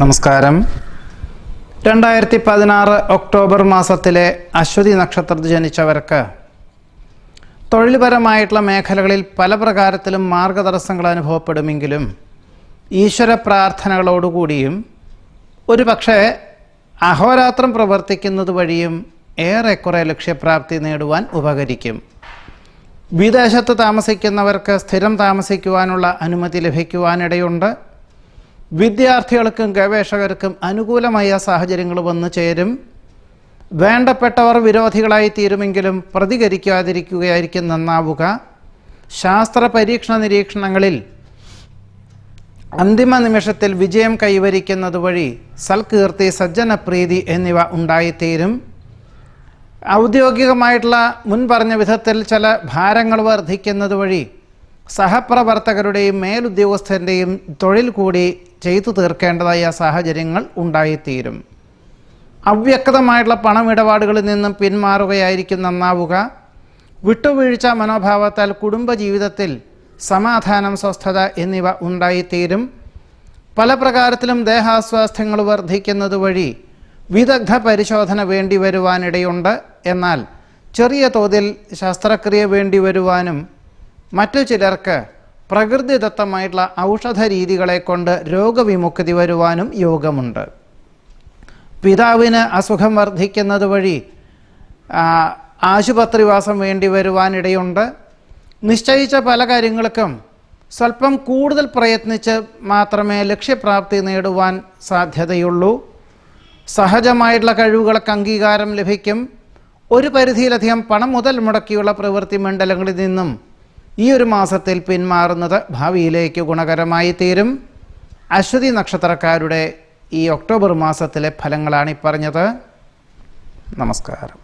നമസ്കാരം. 2016 ഒക്ടോബർ മാസത്തിലെ അശ്വതി നക്ഷത്രത്തിൽ ജനിച്ചവർക്ക് തൊഴിൽപരമായിട്ടുള്ള മേഖലകളിൽ പല പ്രകാരത്തിലും മാർഗതടസ്സങ്ങൾ അനുഭവപ്പെടുമെങ്കിലും ഈശ്വര പ്രാർത്ഥനകളോടുകൂടിയും ഒരു പക്ഷേ അഹോരാത്രം പ്രവർത്തിക്കുന്നത് വഴിയും ഏറെക്കുറെ ലക്ഷ്യപ്രാപ്തി നേടുവാൻ ഉപകരിക്കും. വിദേശത്ത് താമസിക്കുന്നവർക്ക് സ്ഥിരം താമസിക്കുവാനുള്ള അനുമതി ലഭിക്കുവാനിടയുണ്ട്. വിദ്യാർത്ഥികൾക്കും ഗവേഷകർക്കും അനുകൂലമായ സാഹചര്യങ്ങൾ വന്നു ചേരും. വേണ്ടപ്പെട്ടവർ വിരോധികളായി തീരുമെങ്കിലും പ്രതികരിക്കാതിരിക്കുകയായിരിക്കും നന്നാവുക. ശാസ്ത്ര പരീക്ഷണ നിരീക്ഷണങ്ങളിൽ അന്തിമ നിമിഷത്തിൽ വിജയം കൈവരിക്കുന്നത് വഴി സൽകീർത്തി, സജ്ജനപ്രീതി എന്നിവ ഉണ്ടായിത്തീരും. ഔദ്യോഗികമായിട്ടുള്ള മുൻപറഞ്ഞ വിധത്തിൽ ചില ഭാരങ്ങൾ വർദ്ധിക്കുന്നത് വഴി സഹപ്രവർത്തകരുടെയും മേലുദ്യോഗസ്ഥൻ്റെയും തൊഴിൽ കൂടി ചെയ്തു തീർക്കേണ്ടതായ സാഹചര്യങ്ങൾ ഉണ്ടായിത്തീരും. അവ്യക്തമായിട്ടുള്ള പണമിടപാടുകളിൽ നിന്നും പിന്മാറുകയായിരിക്കും നന്നാവുക. വിട്ടുവീഴ്ച മനോഭാവത്താൽ കുടുംബജീവിതത്തിൽ സമാധാനം, സ്വസ്ഥത എന്നിവ ഉണ്ടായിത്തീരും. പല പ്രകാരത്തിലും ദേഹാസ്വാസ്ഥ്യങ്ങൾ വർദ്ധിക്കുന്നത് വഴി വിദഗ്ധ പരിശോധന വേണ്ടി വരുവാനിടയുണ്ട്. എന്നാൽ ചെറിയ തോതിൽ ശസ്ത്രക്രിയ വേണ്ടി വരുവാനും മറ്റു ചിലർക്ക് പ്രകൃതിദത്തമായിട്ടുള്ള ഔഷധ രീതികളെ കൊണ്ട് രോഗവിമുക്തി വരുവാനും യോഗമുണ്ട്. പിതാവിന് അസുഖം വർദ്ധിക്കുന്നത് വഴി ആശുപത്രിവാസം വേണ്ടി വരുവാനിടയുണ്ട്. നിശ്ചയിച്ച പല കാര്യങ്ങൾക്കും സ്വല്പം കൂടുതൽ പ്രയത്നിച്ച് മാത്രമേ ലക്ഷ്യപ്രാപ്തി നേടുവാൻ സാധ്യതയുള്ളൂ. സഹജമായിട്ടുള്ള കഴിവുകൾക്ക് അംഗീകാരം ലഭിക്കും. ഒരു പരിധിയിലധികം പണം മുതൽ മുടക്കിയുള്ള പ്രവൃത്തി മണ്ഡലങ്ങളിൽ നിന്നും ഈ ഒരു മാസത്തിൽ പിന്മാറുന്നത് ഭാവിയിലേക്ക് ഗുണകരമായി തീരും. അശ്വതി നക്ഷത്രക്കാരുടെ ഈ ഒക്ടോബർ മാസത്തിലെ ഫലങ്ങളാണ് ഈ പറഞ്ഞത്. നമസ്കാരം.